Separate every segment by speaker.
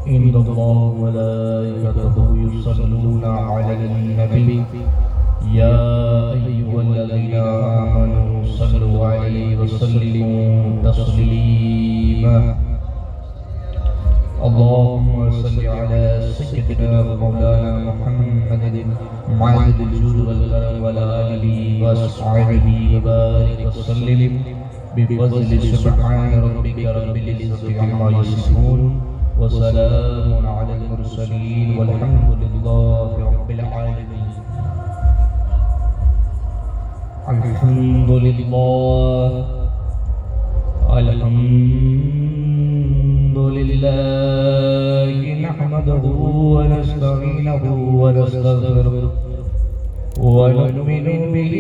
Speaker 1: إن الله وملائكته يصلون على النبي يا أيها الذين آمنوا صلوا عليه وسلموا تسليما اللهم صل على سيدنا ومولانا محمد معد الجود والكرم وعلى آله وأصحابه وبارك وسلم بفضل سبحان ربك رب العزة عما يصفون وسلام على المرسلين والحمد لله رب العالمين. الحمد لله الحمد لله نحمده ونستعينه ونستغفره ونؤمن به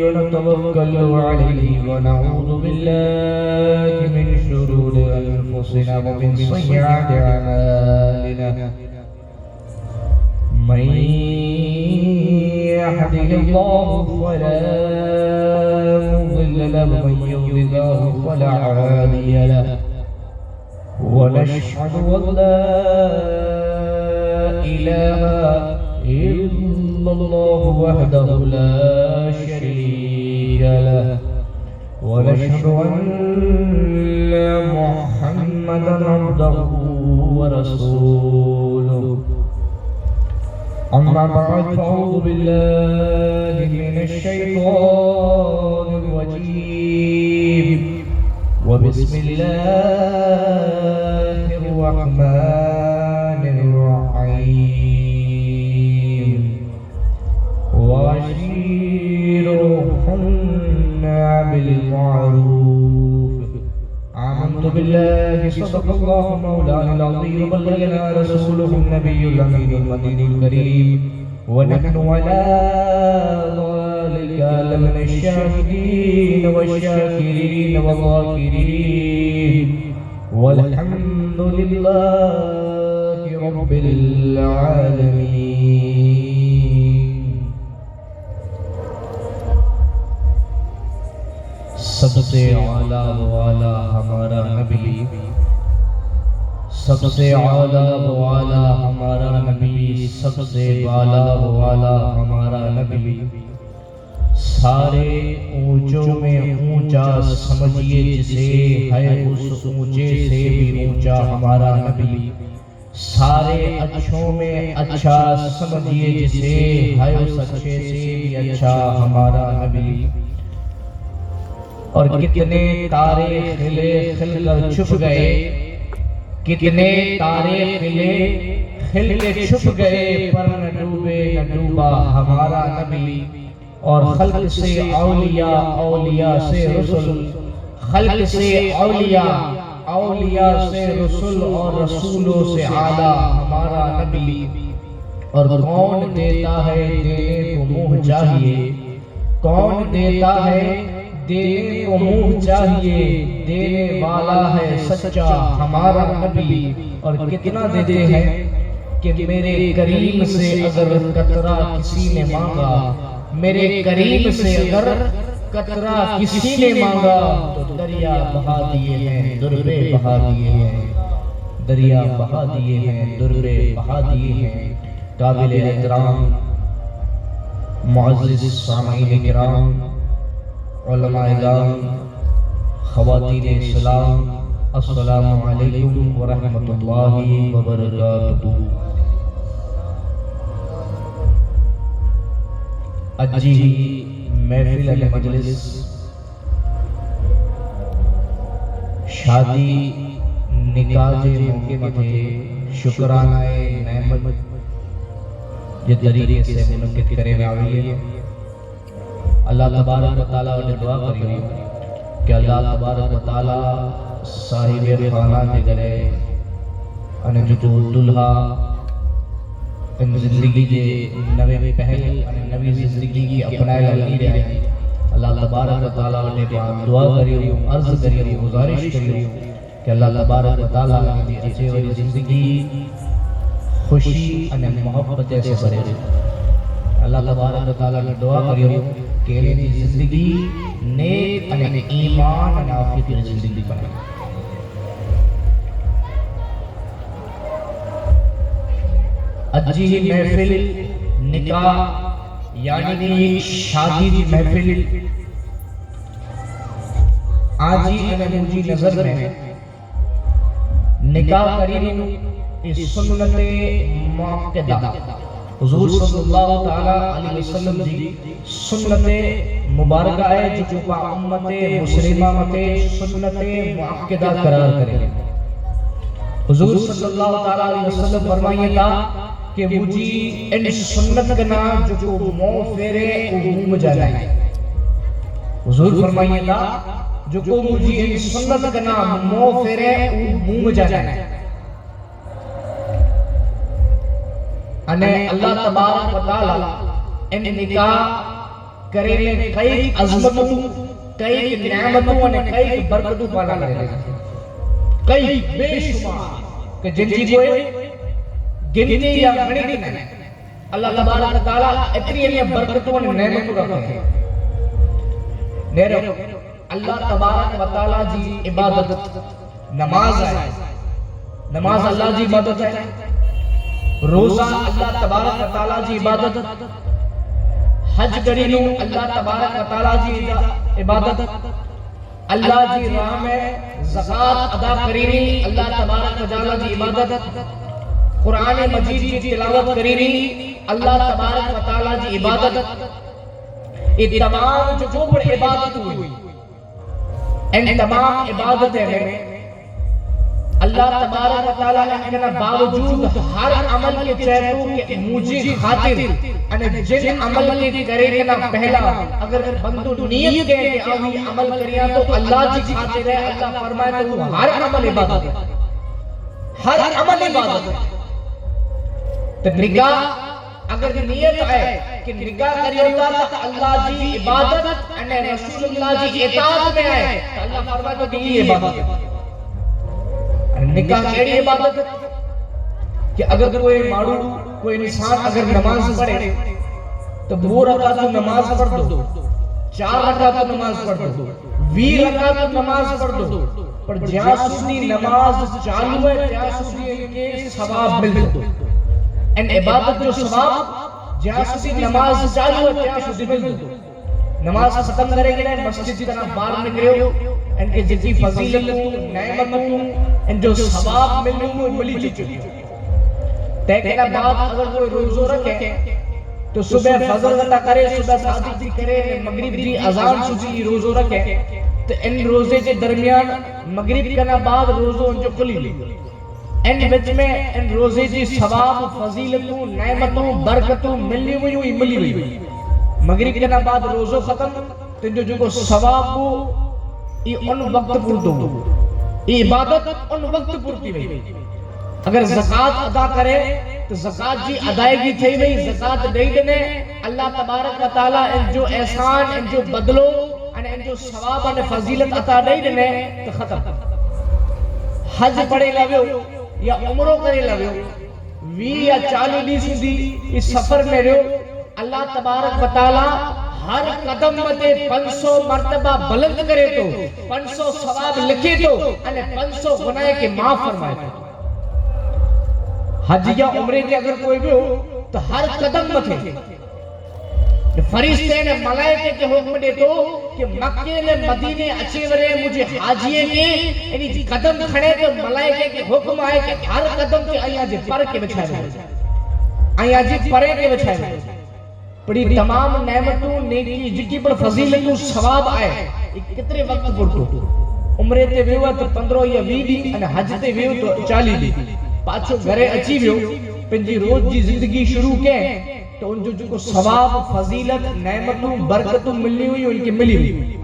Speaker 1: ونتوكل عليه ونعوذ بالله من شرور أنفسنا ومن سيئات أعمالنا من يهده الله فلا مضل له ومن يضلل فلا هادي له ونشهد أن لا إله إلا الله وحده لا شريك له ونشهد أن محمدا عبده ورسوله. أما بعد فأعوذ بالله من الشيطان الرجيم وبسم الله الرحمن الرحيم وعشيرهن بالمعروف. آمنت بالله صدق الله مولانا العظيم وبلغنا رسوله النبي الأمين المدين الكريم ونحن على ذلك لمن الشاهدين والشاكرين والذاكرين والحمد لله رب العالمين. سب سے اعلیٰ والا ہمارا نبی، سب سے اعلیٰ والا ہمارا نبی، سب سے بالا والا ہمارا نبی، سارے اونچوں میں اونچا سمجھیے جسے ہے اس اونچے سے بھی اونچا ہمارا نبی، سارے اچھوں میں اچھا سمجھیے جسے ہے اس اچھے سے بھی اچھا ہمارا نبی. اور کتنے تارے کھلے کھل کر چھپ گئے، کتنے تارے کھلے کھل کے چھپ گئے، پر نہ ڈوبے نہ ڈوبا ہمارا نبی. اور خلق سے اولیاء، اولیاء سے رسل، خلق سے اولیاء، اولیاء سے رسل، اور رسولوں سے اعلیٰ ہمارا نبی. اور کون دیتا ہے دینے کو منہ چاہیے، کون دیتا ہے دینے کو منہ چاہیے، دینے والا ہے سچا ہمارا نبی. اور کتنا دیتے ہیں کہ میرے کریم سے اگر قطرہ کسی نے مانگا، میرے کریم سے اگر قطرہ کسی نے مانگا تو دریا بہا دیے ہیں، دربے بہا دیے ہیں، دریا بہا دیے ہیں، دربے بہا دیے ہیں. قابل احترام معزز سامعین کرام، علماء اعظام، خواتین اسلام، السلام علیکم ورحمۃ اللہ وبرکاتہ. اجی محفل مجلس شادی نکاح کے موقع متے شکرانہ نعمت یہ طریقے سے منعقد کرے آئی ہے. اللہ تبارک و تعالیٰ نے دعا کری کہ اللہ تبارک و تعالیٰ صاحب خانہ کے گھرے ان جو دلہا ان زندگی کے نوے پہل ان نوی زندگی کی اپنائے لگی رہے. اللہ تبارک و تعالیٰ نے دعا کری، عرض کری، گزارش کری کہ اللہ تبارک و تعالیٰ نے اچھے والی زندگی خوشی ان محبت سے بھرے. اللہ تبارک و تعالیٰ نے دعا کری کہ انہیں زندگی نیک ان ایمان ان آخرت زندگی بنائے. اجی محفل نکاح یعنی کہ شادی دی محفل آجی مجھے نظر میں نکاح کرین اس سنت مؤکدہ حضور صلی اللہ تعالیٰ علیہ وسلم جی سنت مبارکہ ہے جو پا امت مسلمہ متے سنت مؤکدہ قرار کرے. حضور صلی اللہ تعالیٰ علیہ وسلم فرمائیے تھا کہ مجھے ان سنت کنا جو مو فیرے عموم جانا ہے. حضور فرمائیے تھا جو مجھے ان سنت کنا مو فیرے عموم جانا ہے. انہیں اللہ تبارک و تعالی ان نکاح کرے میں کئی عظمتوں کئی نعمتوں اور کئی برکتوں پالا کرے کئی بے شمار کہ جن کی کوئی گنتی یا گھڑی نہیں. اللہ تبارک و تعالی اتنی برکتوں اور نعمتوں رکھتے ہیں. اللہ تبارک و تعالی جی عبادت نماز ہے. نماز اللہ جی عبادت ہے. روزہ اللہ تبارک و تعالیٰ جی عبادت. حج کرینو اللہ تبارک و تعالیٰ جی عبادت. اللہ جی راہ میں زکوٰۃ ادا کرینی اللہ تبارک و تعالیٰ جی عبادت. قرآن مجید کی تلاوت کرینی اللہ تبارک و تعالیٰ جی عبادت. یہ تمام جو پر عبادت ہوئی ان تمام عبادتیں میں اللہ تبارک و تعالیٰ نے باوجود ہر عمل کے چاہتوں کہ مجھے خاطر جن عمل کے کرے کہ پہلا اگر بندو نیت کے کہ آوی عمل کریا تو اللہ جی خاطر ہے. اللہ فرمائے تو ہر عمل عبادت ہے. ہر عمل عبادت ہے. تو نکاح اگر نیت ہے کہ نکاح کریے تو اللہ جی عبادت اور رسول اللہ جی اطاعت میں ہے تو اللہ فرمائے تو یہ عبادت ہے. نکاح کیڑی عبادت کہ اگر کوئی ماڑو کوئی انسان اگر نماز پڑھے تو 2 رکعت نماز پڑھ دو 4 رکعت نماز پڑھ دو 20 رکعت نماز پڑھ دو پر جہاں سنی نماز چالو ہے جہاں سنی کے ثواب مل دو. ان عبادت جو ثواب جہاں سنی نماز چالو ہے جہاں سنی مل دو. نماز ختم کرے گئے مسجد کی طرح باہر نکلے ہو ان کے جتنی فضیلتوں نعمتوں ان جو ثواب ملی چکی تیکنا بعد اگر کوئی روزو رکھے تو صبح فضل عطا کرے صبح صادق جی کرے مغرب جی اذان سوچی روزو رکھے تو ان روزے کے درمیان مغرب کرنا بعد روزو ان جو کھلی لی ان وچ میں ان روزے جی ثواب فضیلتوں نعمتوں برکتوں ملی ہوئی مغرب کرنا بعد روزو ختم تو جو ثواب کو یہ ان وقت پر دو یہ عبادت ان وقت پورتی ہوئی. اگر زکوٰۃ ادا کرے تو زکوٰۃ جی ادائیگی تھی ہوئی زکوٰۃ نہیں دینے اللہ تبارک و تعالیٰ ان جو احسان ان جو بدلو ان جو ثواب ان فضیلت عطا نہیں دینے تو ختم. حج پڑھے لگو یا عمروں کرے لگو 20 یا 40 دیس دی اس سفر میں رہو اللہ تبارک و تعالیٰ ہر قدم متے 500 مرتبہ بلند کرے تو 500 ثواب لکھے تو انہیں 500 گناہ کے معاف فرمائے تو. حج یا عمرے کے اگر کوئی بھی ہو تو ہر قدم متے فرشتے نے ملائکے کے حکم دے تو کہ مکے نے مدینے اچھے ورے مجھے حاجیے کے یعنی قدم کھڑے تو ملائکے کے حکم آئے کہ ہر قدم کے آیا جی پر کے بچھائے ہوئے آیا جی پرے کے بچھائے ہوئے بڑی تمام نعمتوں نیکی جکی پر فضیلتوں ثواب آئے کتنے وقت پر تو عمرے تے ویو تو 15 یا 20 دی حج تے ویو تو 40 دی پاچھو گھرے اچھی ویو پنجی روز جی زندگی شروع کے تو ان جو ثواب فضیلت نعمتوں برکتوں ملی ہوئی ان کی ملی ہوئی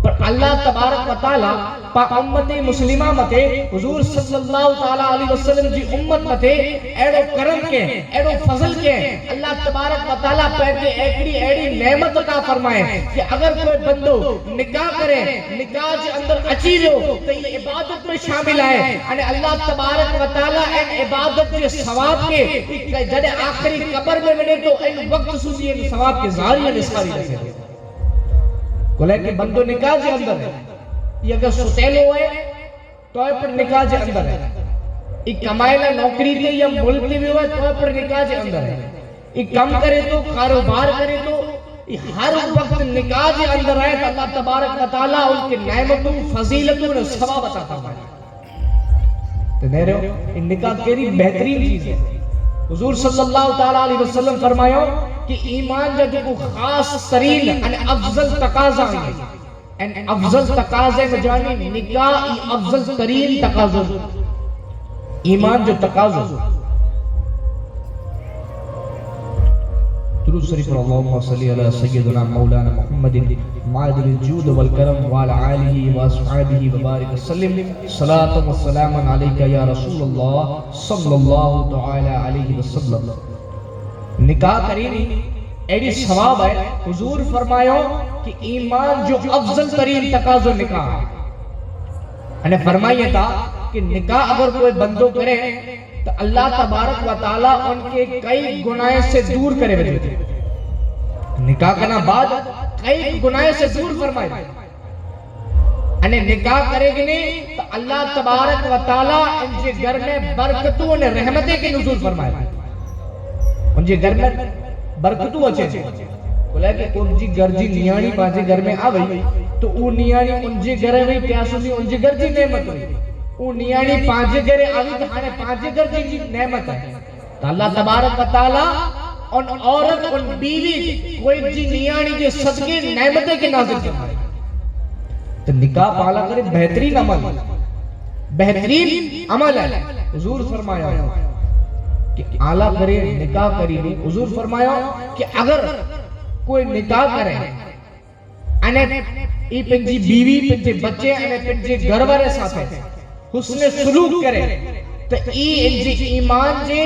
Speaker 1: پر اللہ تبارک و تعالیٰ پا امت مسلمہ متے حضور صلی اللہ تعالیٰ علیہ وسلم جی امت متے ایڑو کرم کے ایڑو فضل کے اللہ تبارک و تعالیٰ پہتے ایڑی نعمت عطا فرمائے کہ اگر کوئی بندو نکاح کرے نکاح جے اندر اچھی ہو تو یہ عبادت میں شامل آئے یعنی اللہ تبارک و تعالیٰ ان عبادت کے ثواب کے جڑے آخری قبر میں ملے تو ان وقت سوزی ان ثواب کے ظاہری نسخاری رسے گولے کہ بندو نکاح جے اندر ہے یہ اگر ستیلو ہے تو ہے پر نکاح جے اندر ہے ایک کمائلہ نوکری دے یا ملک دے بھی ہوئے تو پر نکاح جے اندر ہے. ایک کم کرے تو کاروبار کرے تو ہر وقت نکاح جے اندر آئے تو اللہ تبارک و تعالیٰ ان کے نعمتوں فضیلتوں نے ثواب عطا فرمائے. تو نہیں رہو نکاح کیری بہترین چیز ہے. حضور صلی اللہ تعالیٰ علیہ وسلم فرمایا کہ ایمان جو خاص ترین ان افضل تقاضا ہے. ان افضل تقاضے میں جانی نکاح افضل ترین تقاضا ایمان جو تقاضا. درود شریف اللہم صلی علی سیدنا مولانا محمد معدل الجود والکرم وعلى آلہ واصحابہ وبارک وسلم. صلاۃ و سلام علیکہ یا رسول اللہ صلی اللہ تعالی علیہ وسلم. نکاح کرینی ایڈی ثواب ہے. حضور فرمایا کہ ایمان جو افضل ترین تقاضا نکاح ہے. انہیں فرمائیے تھا کہ نکاح اگر کوئی بندوں کرے تو اللہ تبارک و تعالیٰ ان کے کئی گناہ سے دور کرے بجے. نکاح کرنا بعد کئی گناہ سے دور فرمائے. انہیں نکاح کرے گی نہیں تو اللہ تبارک و تعالیٰ ان کے گھر میں برکتوں اور رحمتیں کے نزول فرمائے. ان کے گھر میں برکتوں اچھے بولا کہ ان جی گھر جی نیانی پانچے گھر میں آوئی تو وہ نیانی ان جی گھر میں پیاسو نہیں ان جی گھر جی نعمت ہوئی. وہ نیانی پانچے گھر آوئی تو ہانے پانچے گھر جی نعمت ہے. تو اللہ تبارک و تعالیٰ ان عورت ان بیوی کوئی جی نیانی جی صدقے نعمتیں کے نازل فرمائے. تو نکاح پالا کرے بہترین عمل بہترین عمل ہے. حضور فرمایا کہ اعلیٰ کرے نکاح کری نہیں. حضور فرمایا کہ اگر کوئی نکاح کرے انہیں ای پنجی بیوی پنجی بچے انہیں پنجی گھر والے ساتھ ہے حسن سلوک کرے تو ای انجی ایمان جے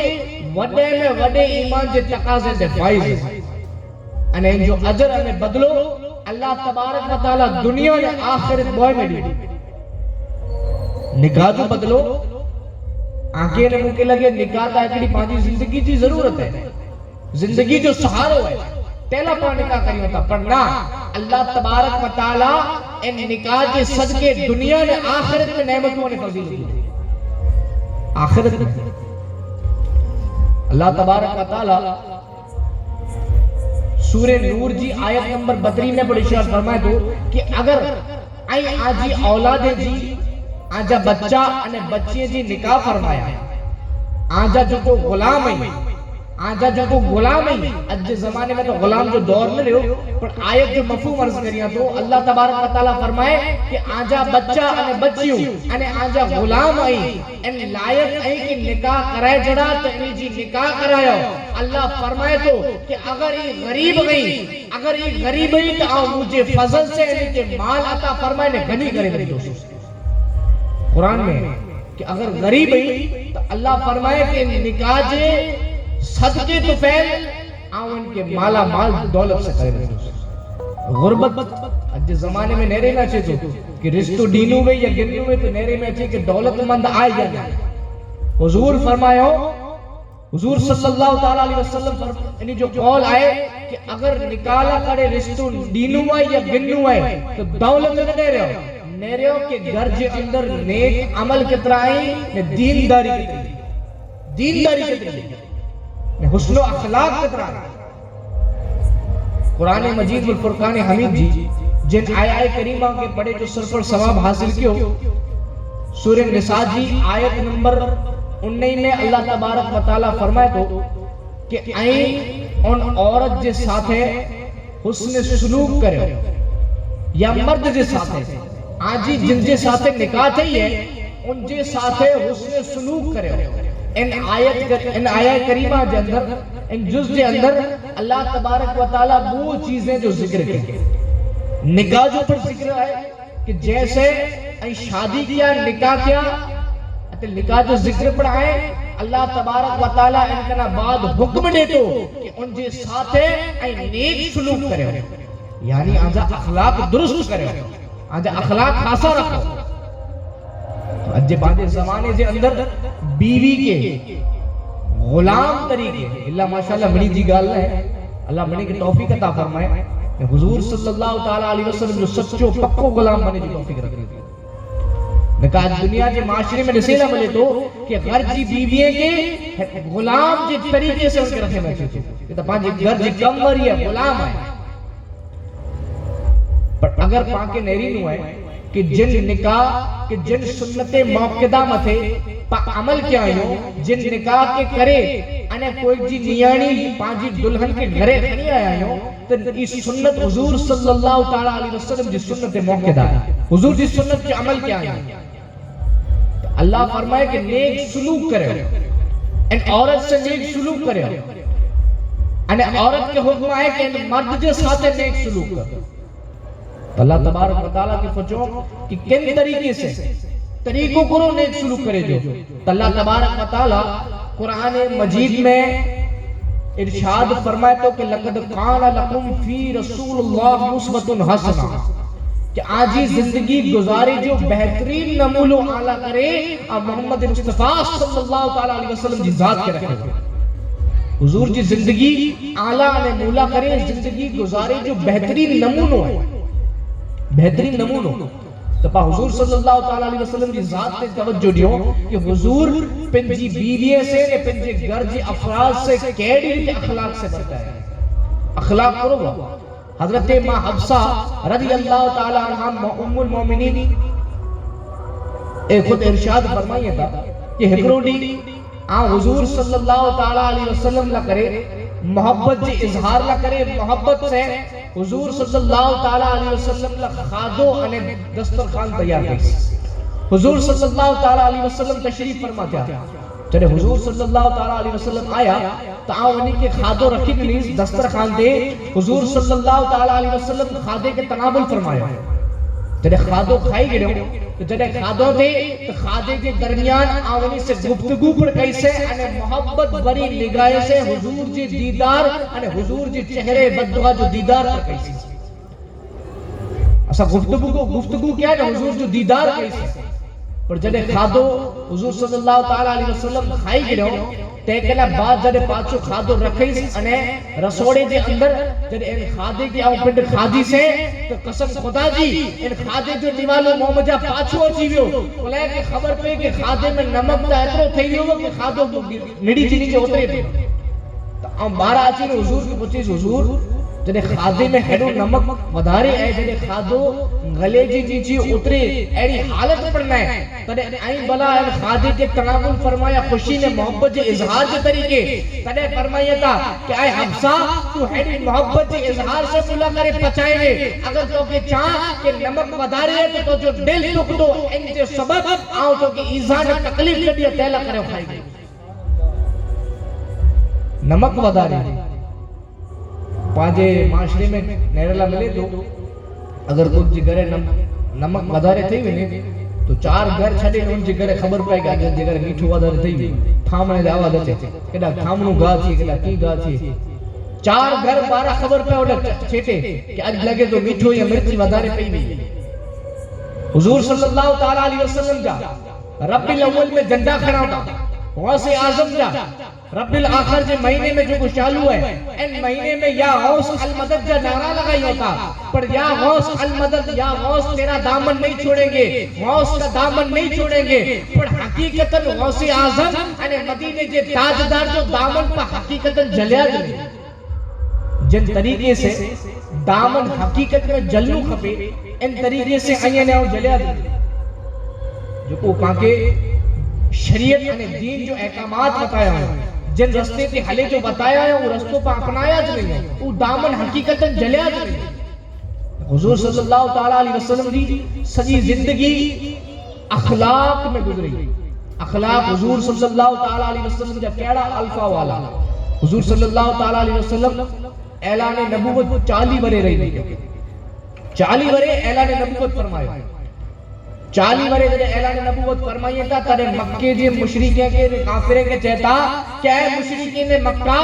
Speaker 1: وڈے میں وڈے ایمان جے تقاضے دے فائز ہے. انہیں جو اجر انہیں بدلو اللہ تبارک و تعالیٰ دنیا نے آخرت بوئے میں دی. نکاح جو بدلو آنکھیں نے مکے لگے نکاح تا اکڑی پانچی زندگی جی ضرورت ہے. زندگی جو سہارو ہے تیلا پا نکاح کری ہوتا پر نہ اللہ تبارک و تعالیٰ ان نکاح کے صدقے دنیا نے آخرت میں نعمتوں نے فضیل دی. آخرت میں اللہ تبارک و تعالیٰ سورہ نور جی آیت نمبر 32 میں بڑی اشارت فرمائے تو کہ اگر آجی اولادیں جی آجا بچہ انہیں بچے جی نکاح فرمایا آجا جو کو غلام ہے آجا جو کو غلام ہے. اج زمانے میں تو غلام جو دور میں رہے ہو پر آیت جو مفہوم عرض کریاں تو اللہ تبارک و تعالیٰ فرمائے کہ آجا بچہ انہیں بچیوں انہیں آجا غلام آئی ان لائق آئی کہ نکاح کرائے جڑا تو انہیں جی نکاح کرایا. اللہ فرمائے تو کہ اگر یہ غریب گئی اگر یہ غریب گئی تو آؤ مجھے فضل سے انہیں کے مال عطا فرمائے نے غنی کرے گئی. دوستو قرآن میں کہ اگر غریب ہی تو اللہ فرمائے کہ نکاح جے صدقے تو فیل آؤں کے مالا مال دولت سے کرے. غربت اج زمانے میں نیرے میں اچھے تو کہ رشتو ڈینوں میں یا گنوں میں تو نیرے میں اچھے کہ دولت مند آئے جانا. حضور فرمایا حضور صلی اللہ تعالیٰ علیہ وسلم یعنی جو قول آئے کہ اگر نکالا کرے رشتو ڈینوں میں یا گنوں میں تو دولت میں نیرے ہو نیرے ہو کہ گھر جے اندر نیک عمل کتر آئی دینداری کتر حسن و اخلاق کتر آئی. قرآن مجید والفرقان حمید جی جن آیہ کریمہ کے پڑھے جو سر پر ثواب حاصل کیوں سورہ نساء جی آیت نمبر 19 میں اللہ تبارک و تعالیٰ فرمائے تو کہ آئیں ان عورت جس ساتھ ہے حسن سلوک کرے یا مرد جس ساتھ ہے آجی جن جے ساتھ نکاح چاہیے ان جے ساتھ حسن سلوک کرے. ان آیت کریمہ جے اندر ان جز جے اندر اللہ تبارک و تعالیٰ وہ چیزیں جو ذکر کرے نکاح جو پر ذکر ہے کہ جیسے شادی کیا نکاح کیا نکاح جو ذکر پڑھائے اللہ تبارک و تعالیٰ ان کا بعد حکم دے تو کہ ان جے ساتھ نیک سلوک کرے یعنی آجا اخلاق درست کرے آجا اخلاق خاصا رکھو. اج بعد زمانے سے اندر بیوی کے غلام طریقے اللہ ماشاءاللہ بڑی جی گال ہے اللہ بڑی کی توفیق عطا فرمائے. حضور صلی اللہ تعالیٰ علیہ وسلم جو سچو پکو غلام بنے کی توفیق رکھ دی. نکاح دنیا کے معاشرے میں نسیلہ ملے تو کہ گھر جی بیویے کے غلام جی طریقے سے ان کے رکھے میں چھوٹے کہ تا پانچ گھر جی کم وری ہے غلام ہے. پر اگر پاکے نیری نو ہے کہ جن نکاح کہ جن سنت موقعہ متھے پا عمل کیا ہو جن نکاح کے کرے انہیں کوئی جی نیانی پانچی دلہن کے گھرے کھنی آیا ہو تو اس سنت حضور صلی اللہ تعالیٰ علیہ وسلم جس سنت موقعہ ہے حضور جس سنت کے عمل کیا ہے. اللہ فرمائے کہ نیک سلوک کرے ان عورت سے نیک سلوک کرے ان عورت کے حکم آئے کہ ان مرد کے ساتھ نیک سلوک کرے. اللہ تبارک و تعالیٰ کی فچوں کہ کن طریقے سے طریقوں کرو نیک سلوک کرے جو. اللہ تبارک و تعالیٰ قرآن مجید میں ارشاد فرمائے تو کہ لَقَدْ قَالَ لَكُمْ فِي رَسُولُ اللَّهِ أُسْوَةٌ حَسَنَةٌ کہ آجی زندگی گزاری جو بہترین نمول و اعلیٰ کرے اب محمد مصطفیٰ صلی اللہ تعالیٰ علیہ وسلم جی ذات کے رکھے ہوئے. حضور جی زندگی اعلیٰ نمولہ کرے زندگی گزاری جو بہترین نمونو ہے بہترین نمونو. تو پا حضور صلی اللہ تعالیٰ علیہ وسلم جی ذات نے توجہ دیو کہ حضور پنجی بیویے سے پنجی گھر جی افراد سے کیڑی کے اخلاق سے بڑھتا ہے. اخلاق کرو گا. حضرت ماں حفصہ رضی اللہ تعالیٰ عنہ ام المومنین ایک خود ارشاد فرمائیے تھا کہ ہکرو ڈی حضور صلی اللہ تعالیٰ علیہ وسلم نہ کرے محبت جی اظہار نہ کرے محبت سے حضور صلی اللہ تعالیٰ علیہ وسلم نہ خادو انہیں دسترخوان تیار کرے. حضور صلی اللہ تعالیٰ علیہ وسلم تشریف فرما دیا چلے حضور صلی اللہ تعالیٰ علیہ وسلم آیا تعاونی کے خادو رکھی گلیس دسترخوان دے حضور صلی اللہ تعالیٰ علیہ وسلم خادے کے تنابل فرمایا. جڑے خادو کھائی گئے جڑے خادو دے تو خادے کے درمیان آونی سے گفتگو پر کیسے انہیں محبت بری نگاہ سے حضور جی دیدار انہیں حضور جی چہرے بددعا جو دیدار پر کیسے ایسا گفتگو کیا ہے حضور جو دیدار کیسے. پر جڑے خادو حضور صلی اللہ تعالیٰ علیہ وسلم کھائی گئے تیکلہ بعد جڑے پاچو خادو رکھیس انہیں رسوڑے دے اندر جڑے ان خادے کی آؤں پنڈ خادی سے تو قسم خدا جی ان خادے جو نیوالو مومجہ پاچو اچھی بھی ہو بولے کہ خبر پہ کہ خادے میں نمک دا اترو تھی ہو کہ خادو نڑی چی نیچے اترے پہ تو ہم بارہ آچی نے حضور کی پوچھیس حضور جڑے خادے میں ہیڈو نمک ودھارے ہے جڑے خادو گلے جی نیچے اترے ایڑی حالت پڑھنا ہے تڑے آئین بلا ہے خادے کے تناول فرمایا خوشی نے محبت جے اظہار کے طریقے تڑے فرمایا تھا کہ اے حفصہ تو ایڑی محبت جے اظہار سے پلا کرے پچائے گے اگر تو کہ چاہ کہ نمک ودھارے ہے تو جو دل ٹک دو ان کے سبب آؤ تو کہ ایزان تکلیف لڑیا تیلا کرے کھائی گئے. نمک ودھارے پانچے معاشرے میں نیرلا ملے تو اگر کچھ جی گرے نمک ودھارے تھی ہوئے تو چار گھر چھڑے ان جی گرے خبر پائے گا جی گرے میٹھو ودھارے تھی ہوئے تھامنے دے آواز اچھے کہنا تھامنو گا تھی کہنا کی گا تھی چار گھر بارہ خبر پہ اوڑا چھیٹے کہ آج لگے تو میٹھو یا مرچی ودھارے پہ ہوئی. حضور صلی اللہ تعالیٰ علیہ وسلم جا رب الاول میں جنڈا کھڑا ہوتا غوث اعظم جا رب الاخر جے مہینے میں جو کچھ چالو ہے ان مہینے میں یا غوث المدد جا نعرہ لگائی ہوتا پر یا غوث المدد یا غوث تیرا دامن نہیں چھوڑیں گے غوث کا دامن نہیں چھوڑیں گے پر حقیقتاً غوث اعظم انہیں مدینے جے تاجدار جو دامن پا حقیقتاً جلیا جلے جن طریقے سے دامن حقیقت میں جلنو کھپے ان طریقے سے آئیے نے جلیا جلے جو کو پاکے شریعت یعنی دین جو احکامات بتایا ہے جن رستے پہ حلے جو بتایا ہے وہ رستوں پہ اپنایا جو نہیں ہے وہ دامن حقیقتاً جلیا جو نہیں ہے. حضور صلی اللہ تعالیٰ علیہ وسلم دی سجی زندگی اخلاق میں گزری. اخلاق حضور صلی اللہ تعالیٰ علیہ وسلم جب کیڑا الفا والا حضور صلی اللہ تعالیٰ علیہ وسلم اعلان نبوت 40 برے رہی دی 40 برے اعلان نبوت فرمایا 40 برے جڑے اعلان نبوت فرمائیے تھا ترے مکے جے مشرکے کے کافرے کے چہتا کیا ہے مشرکین نے مکہ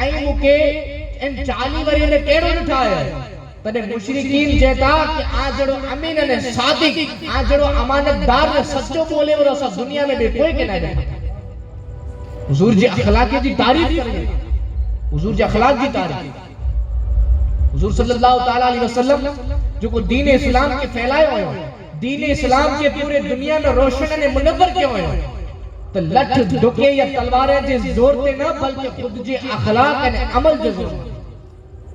Speaker 1: آئی مکے ان 40 برے نے کیڑو اٹھایا ہے ترے مشرکین چہتا کہ آجڑو امین نے صادق آجڑو امانتدار نے سچو بولے اور اسا دنیا میں بے کوئی کے نہ جائے. حضور جی اخلاق جی تعریف کریں حضور جی اخلاق جی تعریف حضور صلی اللہ تعالیٰ علیہ وسلم جو کو دین اسلام کے پھیلائے ہوئے دین اسلام کے پورے دنیا میں روشن نے منور کیوں ہے تو لٹھ ڈکے یا تلواریں جس زور تے نہ بلکہ خود جے اخلاق نے عمل جو زور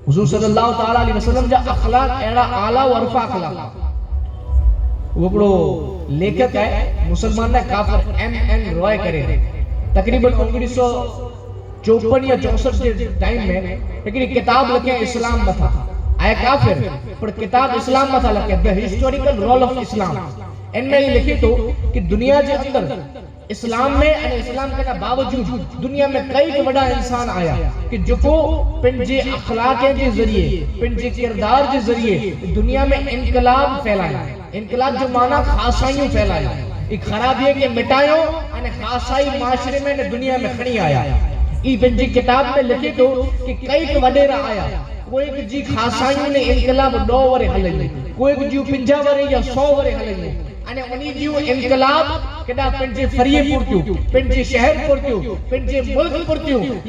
Speaker 1: حضور صلی اللہ تعالیٰ علیہ وسلم جا اخلاق ایڑا اعلیٰ و عرفہ اخلاق وکڑو لیکت ہے مسلمان نے کافر M.N. روائے کرے تقریباً 1954 یا 64 کے ٹائم میں ایک کتاب لکھے اسلام میں تھا آئے کافر پر کتاب اسلام میں تھا لکھے The Historical Role of Islam ان میں یہ لکھی تو کہ دنیا کے اندر اسلام میں اور اسلام کے باوجود دنیا میں کئی بڑا انسان آیا کہ جو کو پنجے اخلاق کے ذریعے پنجے کردار کے ذریعے دنیا میں انقلاب پھیلایا انقلاب جو معنی خاصائیوں پھیلایا ایک خرابی کے مٹایوں اور خاصائی معاشرے میں دنیا میں کھڑی آیا یہ پنجے کتاب میں لکھی تو کہ کئی وڈیرا آیا کوئی جی خاصائیوں نے انقلاب 9 ورے ہلے کوئی جو 50 ورے یا 100 ورے ہلے અને ઉની જીવ ઇન્કલાબ કેડા પંજે ફરીએ પૂરત્યું પંજે શહેર પૂરત્યું પંજે મુલ્ક પૂરત્યું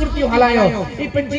Speaker 1: પૂરત્યું હલાયો ઈ પંજે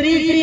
Speaker 1: 30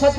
Speaker 1: 7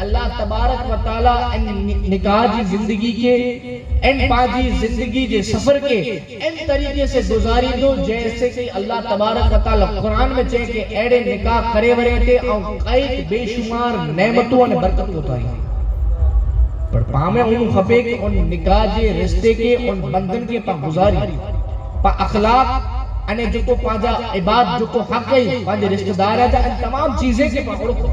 Speaker 1: اللہ تبارک و تعالی نکاح جی زندگی کے ان پانچی زندگی جے سفر کے ان طریقے سے گزاری دو جیسے کہ اللہ تبارک و تعالی قرآن میں چاہے کہ ایڑے نکاح کرے ورے تھے اور کئی بے شمار نعمتوں اور برکت ہوتا ہے پر پامے ان خبے کہ ان نکاح جے رشتے کے ان بندن کے پا گزاری پا اخلاق انہیں جو کو پانجا عباد جو کو حق ہے پانجے رشتہ دار ہے ان تمام چیزیں کے پا اڑکو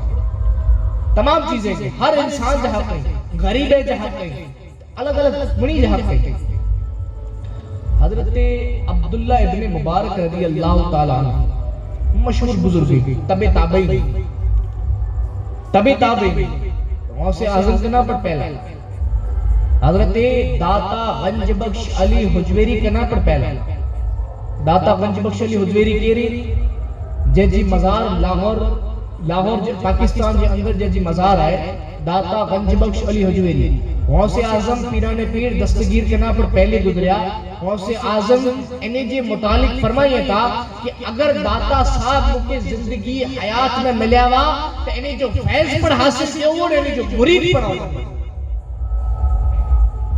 Speaker 1: تمام چیزیں کے ہر انسان جہاں حق ہے غریب ہے جہاں حق ہے الگ الگ منی جہاں حق ہے حضرت عبداللہ ابن مبارک رضی اللہ تعالیٰ مشہور بزرگی تب تابعی وہاں سے اعظم کے نام پر پہلا حضرت داتا غنج بخش علی حجویری کے نام پر پہلا داتا غنج بخش علی حجویری کیری جی مزار لاہور پاکستان کے اندر جی مزار ہے داتا غنج بخش علی حجویری وہاں سے اعظم پیران پیر دستگیر کے نام پر پہلے گزریا وہاں سے اعظم انہیں جی متعلق فرمائیے تھا کہ اگر داتا صاحب کے زندگی حیات میں ملیا ہوا تو انہیں جو فیض پر حاصل کیا وہ انہیں جو مرید پر آؤ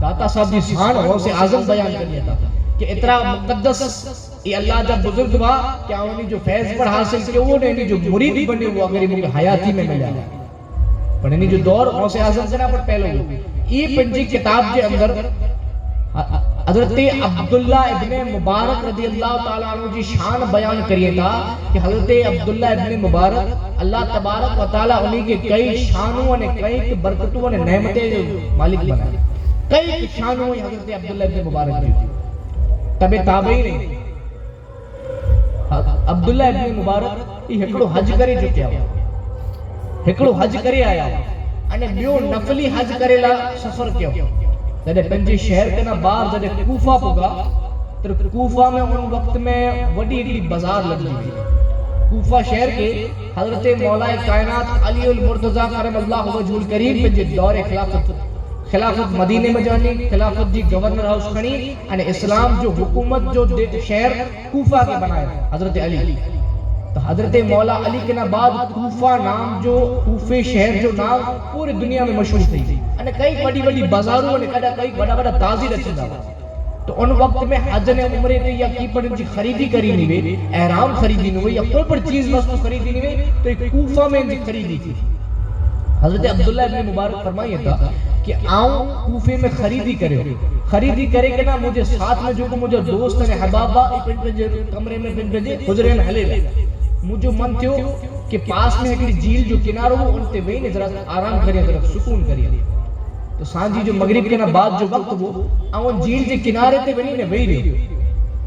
Speaker 1: داتا صاحب جی سان وہاں سے اعظم بیان کر لیا تھا کہ اتنا مقدس یہ اللہ جب بزرگ ہوا کیا انہیں جو فیض پر حاصل کیا وہ انہیں جو مرید بنے وہ اگر انہیں حیاتی میں ملیا پر انہیں جو دور وہاں سے اعظم کے نام پر پہلے ہوئی یہ پنجی کتاب کے اندر حضرت عبداللہ ابن مبارک رضی اللہ تعالیٰ عنہ جی شان بیان کریے تھا کہ حضرت عبداللہ ابن مبارک اللہ تبارک و تعالیٰ انہیں کے کئی شانوں نے کئی برکتوں نے نعمتیں مالک بنائے کئی شانوں حضرت عبداللہ ابن مبارک جی تب تابعی نہیں عبداللہ ابن مبارک یہ ہکڑو حج کرے جو کیا ہکڑو حج کرے آیا انہیں بیو نفلی حج کرے لا سفر کیوں جدے پنجی شہر کے نا بار جدے کوفہ پوگا تو کوفہ میں ان وقت میں وڈی ایڈی بازار لگ لی کوفہ شہر کے حضرت مولا کائنات علی المرتضی کرم اللہ وجہ الکریم پنجی دور خلافت مدینے میں جانی خلافت جی گورنر ہاؤس کھنی انہیں اسلام جو حکومت جو شہر کوفہ کے بنائے حضرت علی تو حضرت مولا علی کے بعد کوفہ نام جو کوفے شہر جو نام پوری دنیا میں مشہور تھی انہیں کئی بڑی بڑی بازاروں نے کئی بڑا بڑا تازی رچن دا تو ان وقت میں حج نے عمرے نے یا کی پر جی خریدی کری نہیں ہوئی احرام خریدی نہیں ہوئی یا کوئی پر چیز وستو خریدی نہیں ہوئی تو ایک کوفہ میں جی خریدی تھی حضرت عبداللہ ابن مبارک فرمائیے تھا کہ آؤں کوفے میں خریدی کرے کہ نا مجھے ساتھ میں جو مجھے دوست نے حبابہ کمرے میں حجرے میں ہلے لے مجھے من تھیو کہ پاس میں ایک جھیل جو کناروں ان تے وہی نے ذرا آرام کریے ذرا سکون کریے تو سانجی جو مغرب کے نا بعد جو وقت وہ آؤں جھیل کے کنارے تے وہی نے وہی رہے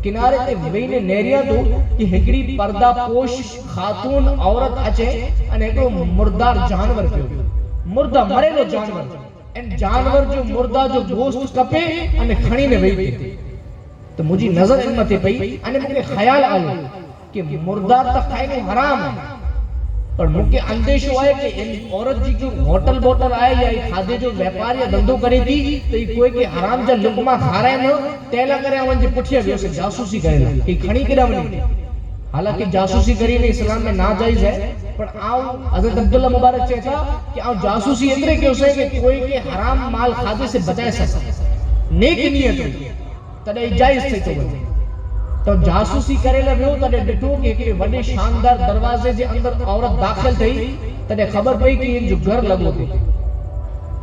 Speaker 1: کنارے تے وہی نے نیریا تو کہ ہکڑی پردہ پوش خاتون عورت اچھے ان ایک مردار جانور پہ مردہ مرے لو جانور ان جانور جو مردہ جو گوشت کپے ان کھڑی نے وہی تھے تو مجھے نظر ان متے پئی ان مجھے خیال آئے کہ مردار تک کھائنے حرام ہے اور مجھے اندیش ہوا ہے کہ ان عورت جی جو ہوٹل بوٹل آئے یا کھادے جو ویپار یا دندوں کرے دی تو یہ کوئی کہ حرام جا لقمہ کھا رہے ہیں تیلا کرے آوان جی پٹھیا بھی اسے جاسوسی کرے لیں کہ کھڑی کرا بنی حالانکہ جاسوسی کری نہیں اسلام میں ناجائز ہے پر آؤں حضرت عبداللہ مبارک چاہتا کہ آؤں جاسوسی اترے کہ اسے کہ کوئی کہ حرام مال کھادے سے بچائے سکتا نیک نیت ہوئی تدھے جائز سے تو بچے تو جاسوسی کرے لگو تدھے ڈٹو کہ ایک بڑے شاندار دروازے جے اندر عورت داخل تھی تدھے خبر پئی کہ یہ جو گھر لگو تھے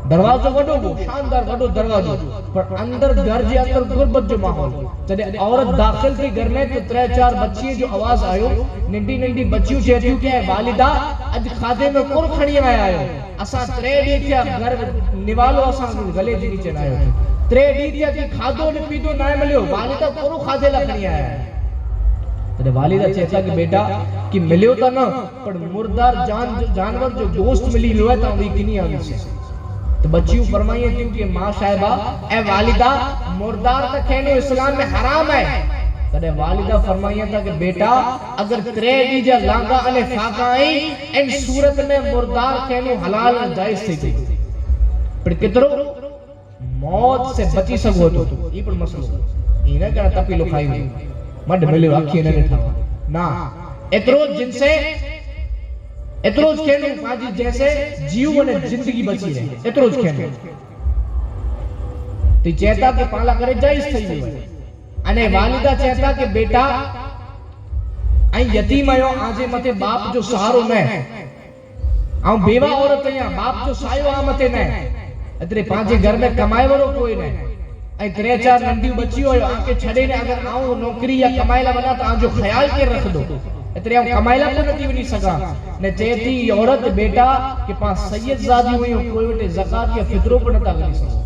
Speaker 1: دروازہ وڈو وہ شاندار وڈو دروازہ پر اندر گھر جے اندر غربت جو ماحول تدھے عورت داخل تھی گھر میں تو 3-4 بچیے جو آواز آئیو ننڈی بچیوں چہتیوں کہ والدہ اج کھادے میں کور کھڑی آئے اساں 3 ڈی کیا گھر نوالو اساں گلے جی نیچے آئے 3 ڈی کیا کہ کھادو نے پیدو نہ ملے والدہ کورو کھادے لکھنی آیا ہے تو والدہ چہتا کہ بیٹا کہ ملے ہوتا نا پر مردار جانور جو گوشت ملی لو ہے تا وہی کنی آگی سے تو بچیوں فرمائیے کیوں کہ ماں صاحبہ اے والدہ مردار کا کھینو اسلام میں حرام ہے تو والدہ فرمائیے تھا کہ بیٹا اگر 3 دیجا لانگا علی فاقہ آئی ان صورت میں مردار کھینو حلال جائز سے تھی پر کترو موت سے بچی سکو تو یہ پر مسئلہ یہ نہ کہنا تپی لو کھائی ہوئی مڈ ملے واقعی نہ رٹھا نا اترو جن سے اتروج کہنے پاجی جیسے جیو نے زندگی بچی رہے اتروج کہنے تو چہتا کہ پالا کرے جائز تھی ہوئے انے والدہ چہتا کہ بیٹا این یتیم آئیو آجے متے باپ جو سہارو میں آؤں بیوہ عورت ہیں باپ جو سائیو آمتے میں اترے پانچے گھر میں کمائے ورو کوئی نہیں این ترے چار نندی بچی ہوئے آنکے چھڑے نے اگر آؤں نوکری یا کمائلہ بنا تو آن جو خیال کے رکھ دو اترے آؤں کمائلہ کو نتی بھی نہیں سکا نے چہتی عورت بیٹا کہ پاس سید زادی ہوئی ہو کوئی وٹے زکاة یا فطروں پر نتا گلی سکا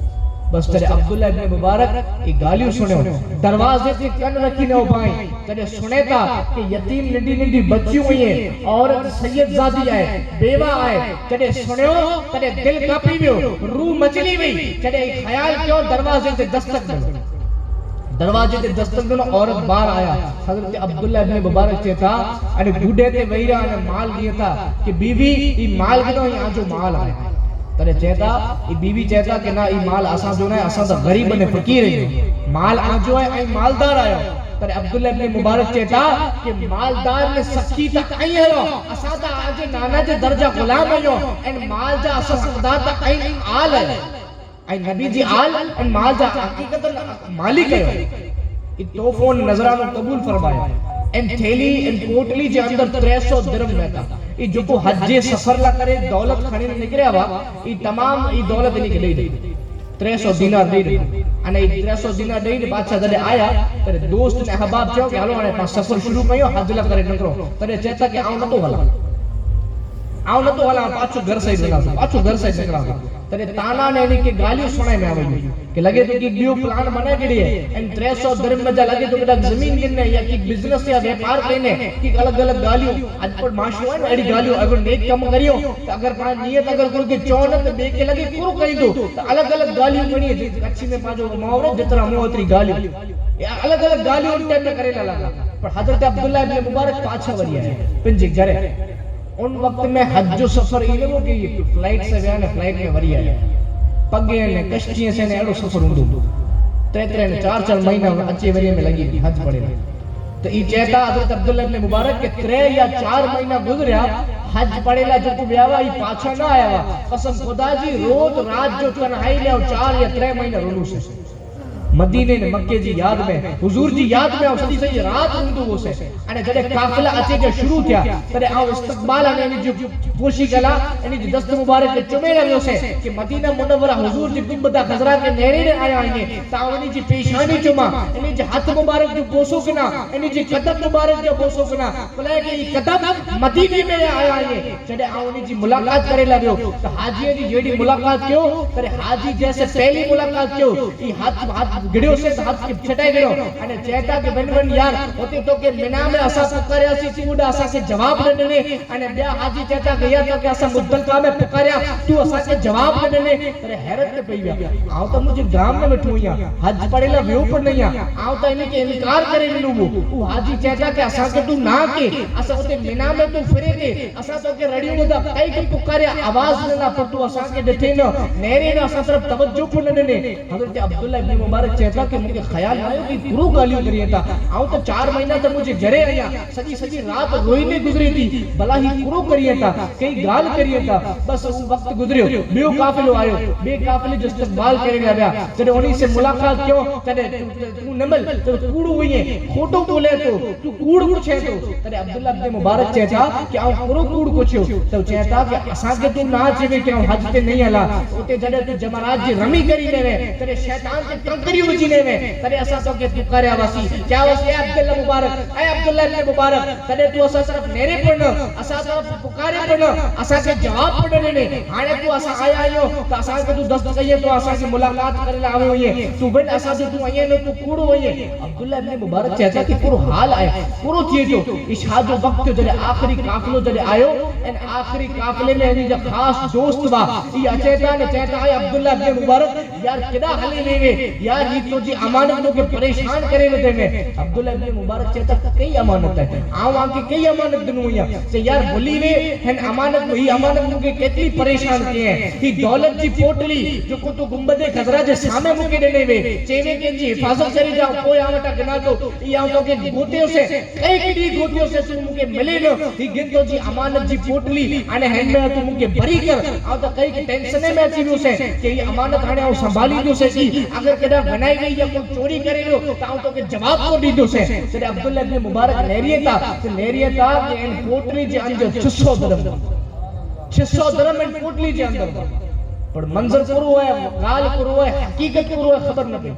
Speaker 1: بس ترے عبداللہ ابن مبارک کی گالیوں سنے ہو دروازے سے کن رکھی نہ ہو پائیں ترے سنے تھا کہ یتیم نڈی نڈی بچیوں ہوئی ہیں عورت سید زادی آئے بیوہ آئے ترے سنے ہو ترے دل کاپی بھی ہو روح مچلی بھی ترے خیال کیوں دروازے سے دستک دنو دروازے سے دستک دنو عورت بار آیا حضرت عبداللہ ابن مبارک چہتا انہیں گھوڑے تے وہیرہ انہیں مال دیا تھا کہ بیوی یہ مال گنو یہاں جو مال آئے ترے چہتا یہ بیوی چہتا کہ نا یہ مال آسان جو ہے آسان تا غریب نے فقیر ہے مال آن جو ہے این مالدار آیا ترے عبداللہ ابن مبارک چہتا کہ مالدار نے سکی تک آئی ہے آسان تا آجے نانا جے درجہ غلام ہے این مال جا آسان سقدار تک این آل ہے این نبی جی آل این مال جا حقیقت مالک ہے یہ توفون نظرانو قبول فرمایا این تھیلی این پوٹلی جے اندر 300 درم میں تھا یہ جو کو حج سفر لا کرے دولت کھڑی نکلے ہوا یہ تمام یہ دولت نکلے دی 300 دینار دے دی انے 300 دینار دے دی بادشاہ دے آیا تیرے دوست نے احباب چاہو کہ ہلو انے پاس سفر شروع کیو حج لا کرے نکرو تیرے چہتا کہ آؤں نہ تو ہلا آؤں نہ تو ہلا پاچھو گھر سے نکلا پاچھو گھر سے نکلا تیرے تانا نے انہیں کی گالیوں سنے میں آوئی کہ لگے تو کی بیو پلان بنا کے لیے ان 300 درم میں جا لگے تو کتا زمین گرنے یا کی بزنس یا ویپار کرنے کی الگ الگ گالیوں آج پر معاشو ہے نا ایڈی گالیوں اگر نیک کم کریو تو اگر پڑا نیت اگر کرو کہ چونت بے کے لگے کرو کری دو تو الگ الگ گالیوں بنی ہے کچھی میں پاجو ماورے جترا موتری گالیوں الگ الگ گالیوں ان ٹائم میں کرے لگا پر حضرت عبداللہ ابن مبارک پاچھا وریا ہے پنجی گھرے ان وقت میں حج و سفر ہی لگو کہ یہ فلائٹ سے گیا ہے فلائٹ میں وریا ہے پگے نے کشتیاں سے نے ایڑو سفر ہوں تیترے نے 4 مہینہ اچھے وریے میں لگی حج پڑے رہے تو یہ چہتا حضرت عبداللہ ابن مبارک کے 3 یا 4 مہینہ گزریا حج پڑے لا جو کو بیاوا یہ پاچھا نہ آیا وا قسم خدا جی روز رات جو تنہائی لے 4 یا 3 مہینہ رونو سے مدینے نے مکے جی یاد میں حضور جی یاد میں صدی صحیح رات ہندو وہ سے انہیں جڑے قافلہ اچھے جو شروع کیا ترے آؤ استقبال انہیں جو پوشی کلا انہیں جو دست مبارک کے چمے لگے اسے کہ مدینہ منورہ حضور جی گنبدہ خزرہ کے نیرے نے آیا آئیں تاؤ انہیں جی پیشانی چما انہیں جی ہاتھ مبارک جو بوسو کنا انہیں جی قدم مبارک جو بوسو کنا بلائے کہ یہ قدم مدینے میں آیا آئیں جڑے آؤ انہیں جی ملاقات کرے لگے ہو تو حاجی جی جیڑی ملاقات کیوں ترے حاجی جیسے پہلی ملاقات کیوں یہ ہاتھ گڑیوں سے ہاتھ کی چھٹائے گڑیوں انہیں چہتا کہ بن بن یار ہوتے تو کہ منا میں اسا پکاریا سی چوڑا اسا سے جواب نہ دینے انہیں بیا حاجی چہتا کہ یا کہ اسا مدلکا میں پکاریا تو اسا کے جواب نہ دینے ترے حیرت تے پئی گیا آؤ تو مجھے گام میں بیٹھو یا حج پڑے لا ویو پر نہیں آؤ تو انہیں کے انکار کرے منو وہ حاجی چہتا کہ اسا کے تو نہ کے اسا ہوتے منا میں تو پھرے کے اسا تو کہ ریڈیو میں دا کئی کے پکاریا آواز نہ پر تو اسا کے ڈٹھے نہ نیرے نہ اسا طرف توجہ کو نہ دینے حضرت عبداللہ ابن مبارک چہتا کہ مجھے خیال آئے کہ گرو گالیوں کریے تھا آؤں تو 4 مہینہ تک مجھے جرے آیا سجی رات روئی میں گزری تھی بلا ہی گرو کریے تھا کئی گال کریے تھا بس اس وقت گزریو بیو قافلو آئے بے قافلے جو استقبال کرے گا جڑے انہی سے ملاقات کیوں جڑے تو نمل تو کوڑو ہوئی ہیں کھوٹو بولے تو کوڑ کچھ ہے تو ترے عبداللہ ابن مبارک چہتا کہ آؤں کرو کوڑ کچھ ہو تو چہتا کہ اساں کے تو نہ چوے کہ آؤں حج تے نہیں علا ہوتے جڑے تو جمعرات جی رمی کری لے وے ترے شیطان سے کنکری ہو جینے میں ترے اسا تو کہ پکارے آواسی کیا واسی عبداللہ مبارک اے عبداللہ ابن مبارک ترے تو اسا صرف میرے پڑھنا اسا تو پکارے پڑھنا اسا کے جواب پڑھنے نے آنے تو اسا آیا آئیو تو اسا کے تو دست کہیے تو اسا کی ملاقات کرے آوے ہوئی ہے تو بن اسا تو آئیے نو تو کوڑو ہوئی ہے عبداللہ ابن مبارک چاہتا کہ پورو حال آئے پورو چیزو اشہاد و وقت جڑے آخری قافلو جڑے آئیو ان آخری قافلے میں انہی جو خاص دوست با یہ چہتا نے چہتا ہے عبداللہ ابن مبارک یار کدا ہلے وے یار یہ تو جی امانت کو کے پریشان کرے وتے میں عبداللہ ابن مبارک چتا کئی امانت ہے آ کے کئی امانت دنویا سے یار بھلی وے ہن امانت ہی امانت کو کے کتنی پریشان کیے ہیں ہی دولت جی پوٹلی جو کو تو گنبد خضرا جے سامنے مکے دینے وے چیوے کے جی حفاظت کری جاؤ کوئی آوٹا گنا تو یہ تو کے گوتیوں سے کئی کڑی گوتیوں سے تو مکے ملے نو ہی گن تو جی امانت جی پوٹلی انے ہن میں تو مکے بری کر آ تو کئی ٹینشن میں اچھی سے کہ یہ امانت ہانے او سنبھالی جو سے کی اگر کدا بنائی گئی یا کوئی چوری کرے گو تو تو کے جواب کو دی دو سے سر عبداللہ ابن مبارک نیریہ تھا کہ ان پوٹلی جے اندر 600 درہم 600 درہم ان پوٹلی جے اندر پر منظر کرو ہے قال کرو ہے حقیقت کرو ہے خبر نہ پہ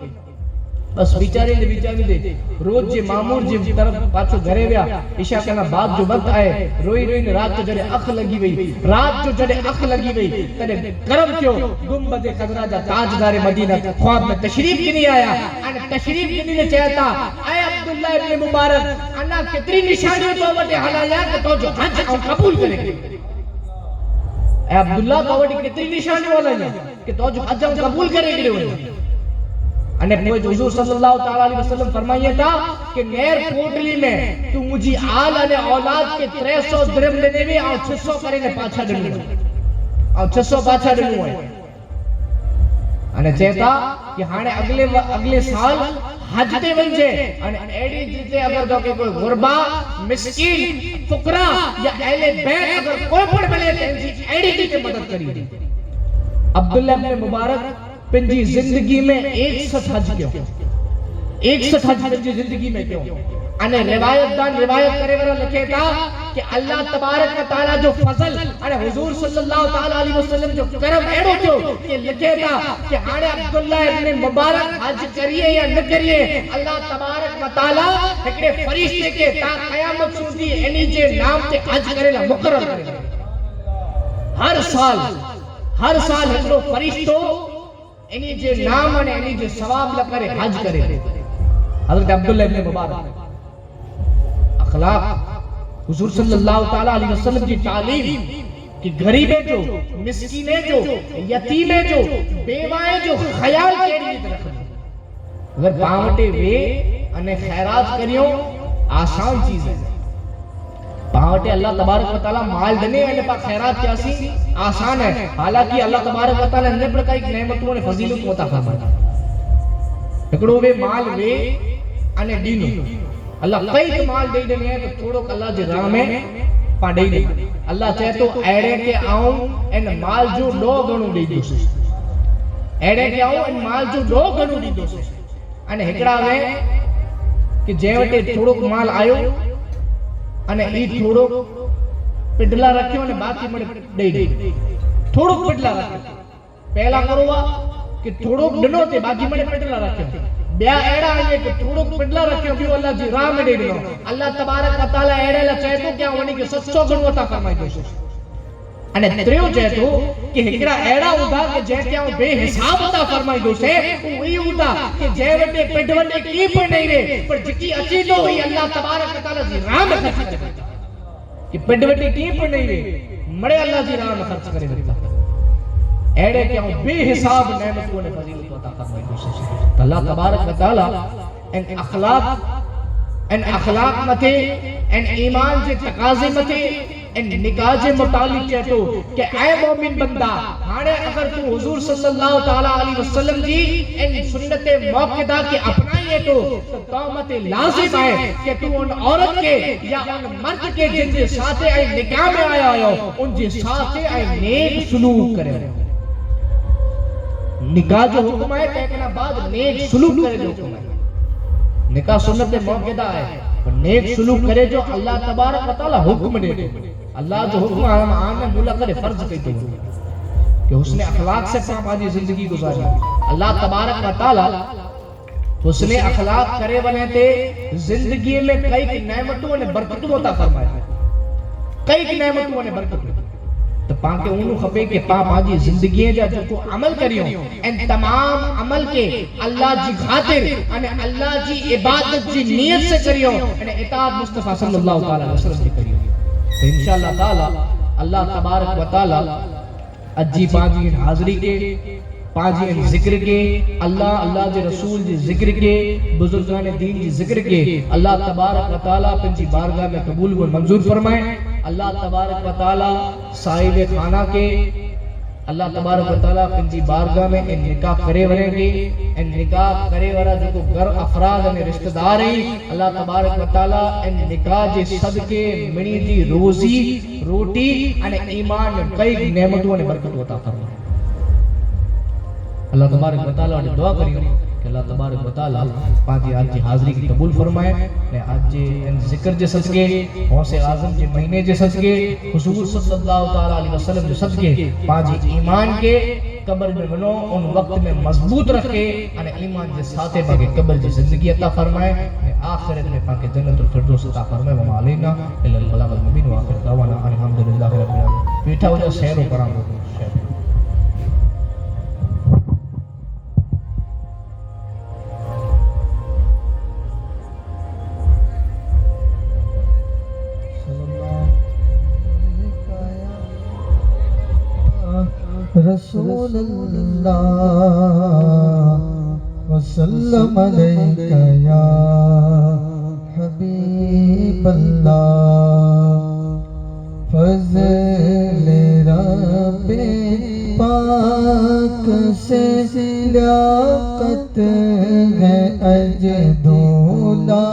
Speaker 1: بس بیچارے دے روز جے معمول جے طرف پاچو گھرے ویا عشاء کنا بعد جو وقت آئے روئی روئی رات جو جڑے اخ لگی وئی رات جو جڑے اخ لگی وئی تنے کرم کیوں گنبد خضرا جا تاجدار مدینہ خواب میں تشریف کی نہیں آیا ان تشریف کی نہیں چاہتا اے عبداللہ ابن مبارک انا کتری نشانی تو وٹے حلایا کہ تو جو حج قبول کرے گی اے عبداللہ تو وٹے کتری نشانی والا ہے کہ تو جو حج قبول کرے گی انہیں حضور صلی اللہ علیہ وسلم فرمائیے تھا کہ نیر پوٹلی میں تو مجھے آل انے اولاد کے 300 درہم لینے میں آؤ 600 کرے نے پاچھا ڈنو ہے آؤ 600 پاچھا ڈنو ہے انہیں چاہتا کہ ہانے اگلے سال حج تے ونجے انہیں ایڈی جیتے اگر جو کہ کوئی غربا مسکین فقرا یا اہل بیت اگر کوئی پڑھ ملے تینجی ایڈی جیتے مدد کری عبداللہ ابن مبارک پنجی زندگی میں 61 حج کیوں 61 حج پنجی زندگی میں کیوں انہیں روایت دان روایت کرے ورہ لکھے تھا کہ اللہ تبارک و تعالی جو فضل انہیں حضور صلی اللہ علیہ وسلم جو کرم ایڑو کیوں کہ لکھے تھا کہ آنے عبداللہ ابن مبارک حج کریے یا نہ کریے اللہ تبارک و تعالی ایکڑے فرشتے کے تا قیامت سوٹی انہی جے نام تے حج کرے لا مقرر کرے ہر سال ہکڑو فرشتو انہی جے نام اور انہی جے ثواب لکرے حج کرے حضرت عبداللہ ابن مبارک اخلاق حضور صلی اللہ علیہ وسلم کی تعلیم کہ غریبے جو مسکینے جو یتیمے جو بیوائے جو خیال کے لیے رکھنے اگر باوٹے وے انہیں خیرات کریوں آسان چیز ہے باوٹے اللہ تبارک و تعالیٰ مال دنے والے پاک خیرات کیا سی آسان ہے حالانکہ اللہ تبارک و تعالیٰ نے پر کئی نعمتوں نے فضیلت متا فرمایا اکڑو وے مال وے انہیں دینو اللہ کئی مال دے دنے ہیں تو تھوڑو کہ اللہ جی راہ میں پانڈے دے اللہ چاہے تو ایڑے کے آؤں ان مال جو لو گنو دے دو سے ایڑے کے آؤں ان مال جو لو گنو دے دو سے انہیں ہکڑا گئے کہ جیوٹے تھوڑو مال آئیو انہیں ای تھوڑو پڈلا رکھیں انہیں باقی مڑے دے دے تھوڑو پڈلا رکھیں پہلا کروا کہ تھوڑو ڈنو تے باقی مڑے پڈلا رکھیں بیا ایڑا آئیے کہ تھوڑو پڈلا رکھیں بھی اللہ جی راہ میں دے دے اللہ تبارک و تعالیٰ ایڑے لے چاہے تو کیا ہونی کہ 700 گنو عطا فرمائی دو سے انہیں تریو چاہے تو کہ ہکڑا ایڑا ہوتا کہ جے کیا بے حساب عطا فرمائی دو سے وہی ہوتا کہ جے وٹے پڈ وٹے کی پر نہیں رہے پر جکی اچھی دو ہی اللہ تبارک و تعالیٰ جی راہ میں خرچ کرے کہ پڈ وٹے کی پر نہیں رہے مڑے اللہ جی راہ میں خرچ کرے دیتا ایڑے کیا بے حساب نعمتوں نے فضیلت عطا فرمائی دو سے اللہ تبارک و تعالیٰ ان اخلاق متے ان ایمان جے تقاضے متے ان نکاح جے متعلق کہتو کہ اے مومن بندہ ہانے اگر تو حضور صلی اللہ علیہ وسلم جی ان سنت موقعہ کے اپنائیے تو قومت لازم ہے کہ تو ان عورت کے یا ان مرد کے جن کے ساتھ اے نکاح میں آیا ہو ان کے ساتھ اے نیک سلوک کرے نکاح جو حکم ہے کہنا بعد نیک سلوک کرے جو حکم ہے نکاح سنت موقعہ ہے نیک سلوک کرے جو اللہ تبارک و تعالی حکم دے دے اللہ جو حکم عام میں مولا کرے فرض کہتے ہیں کہ حسن اخلاق سے پاپ آجی زندگی گزاری اللہ تبارک و تعالی حسن اخلاق کرے بنے تے زندگی میں کئی نعمتوں نے برکتوں عطا فرمایا کئی نعمتوں نے برکتوں تو پاکے انہوں خفے کے پاپ آجی زندگی جا جو کو عمل کریوں ان تمام عمل کے اللہ جی خاطر اللہ جی عبادت جی نیت سے کریوں اطاعت مصطفیٰ صلی اللہ علیہ وسلم سے کریوں تو انشاءاللہ تعالی اللہ تبارک و تعالی اجی پانچی حاضری کے پانچ ذکر کے اللہ اللہ دے رسول دے ذکر کے بزرگان دین دے ذکر کے اللہ تبارک و تعالیٰ پنجی بارگاہ میں قبول و منظور فرمائے. اللہ تبارک و تعالیٰ صاحب خانہ کے اللہ تبارک و تعالیٰ پنجی بارگاہ میں ان نکاح کرے ورے گے ان نکاح کرے ورہ جو کو گر افراد ان رشتہ دار ہیں اللہ تبارک و تعالیٰ ان نکاح جے صدقے منی دی روزی روٹی ان ایمان کئی نعمتوں نے برکت عطا فرمائے. اللہ تبارک و تعالیٰ نے دعا کری کہ اللہ تبارک و تعالیٰ پانچ آج جی حاضری کی قبول فرمائے. آج جی ان ذکر جے صدقے غوث اعظم جے مہینے جے صدقے حضور صلی اللہ تعالیٰ علیہ وسلم جے صدقے پانچ ایمان کے قبر میں بنو ان وقت میں مضبوط رکھے ان ایمان جے ساتھے باقی قبر جے زندگی عطا فرمائے. آخرت میں پاکے جنت الفردوس عطا فرمائے. وما علینا الا البلاغ المبین وآخر دعوانا الحمدللہ رب العالمین. بیٹھا ہو جا شہر و کرام ہو شہر.
Speaker 2: رسول اللہ وسلم علیکہ یا حبیب اللہ. فضل رب پاک سے لیاقت ہے اجدولا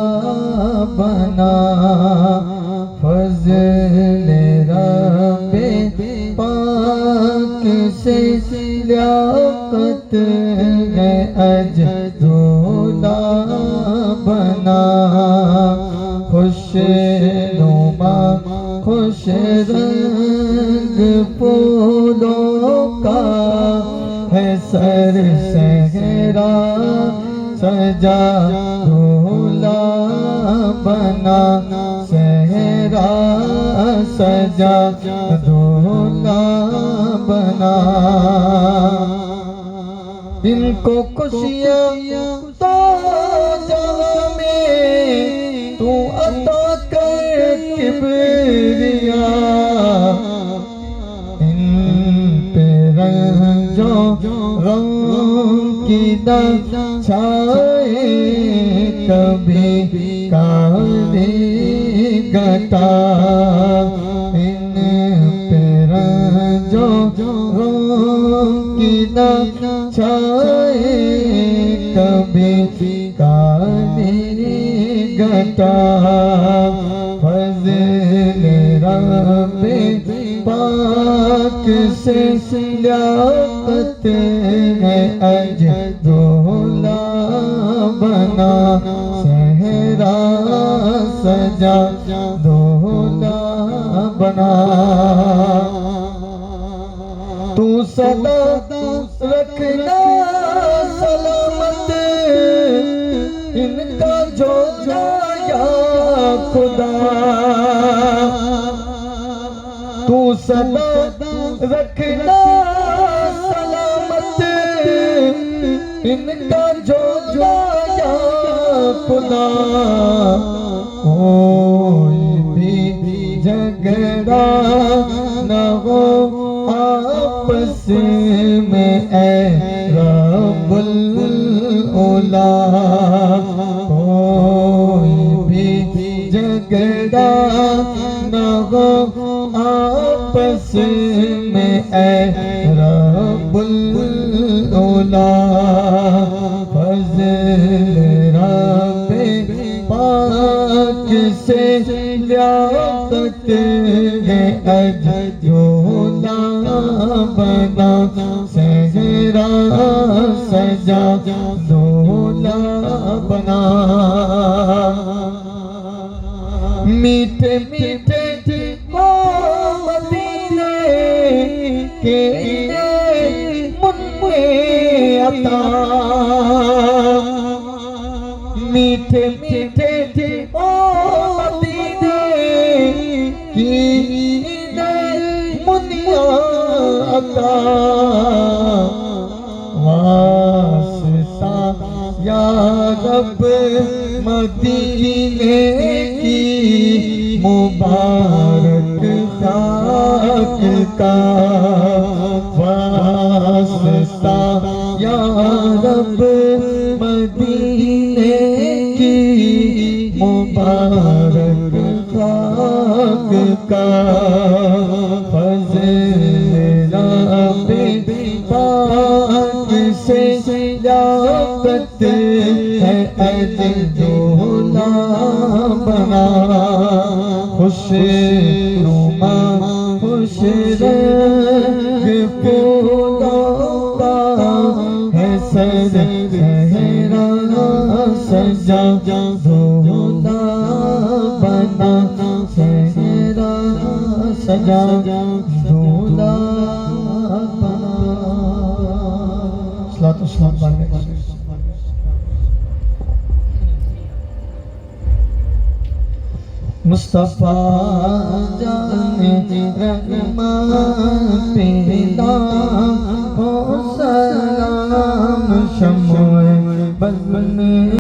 Speaker 2: بنا. فضل رب پاک سے لیاقت ہے اجدولا بنا. خوش نما خوش رنگ پھولوں کا ہے سر صحرا سجا دھولا بنا. صحرا سجا دھولا بنا. ان کو خوشیاں تو جہاں میں تو عطا کر کبریا. ان پہ رنجوں غم کی نہ چھائے کبھی کالی گھٹا. ان پہ رنجوں غم کی نہ چھائے کبھی کالی گھٹا. فضل رب پاک سے لیاقت ہے اجدولا بنا. صحرا سجا دھولا بنا. تو سدا رکھنا سلامت ان کا جو جایا خدا. تو سدا رکھنا سلامت ان کا جو جایا خدا. کوئی بھی جھگڑا نہ ہو آپس میں اے رب العلا. کوئی بھی جھگڑا نہ ہو آپس میں اے رب العلا. فضل رب پاک سے لیاقت ہے اجدولا بنا. صحرا سجا دھولا بنا. میٹھے میٹھے مدینے کے منع عطا. میٹھے میٹھے مدینے کی منع عطا. واسطہ یا رب مدینے کی مبارک خاک کا. واسطہ رب مدینے کی مبارک خاک کا فضل رب پاک سے لیاقت ہے بنا خوش نما خوش رنگ پھولوں کا ہے سر صحرا سجا دھولا بنا صحرا سجا دھولا بنا صلاۃ والسلام علیہ مصطفیٰ جان رحمت پیدا ہو سلام شمع بزم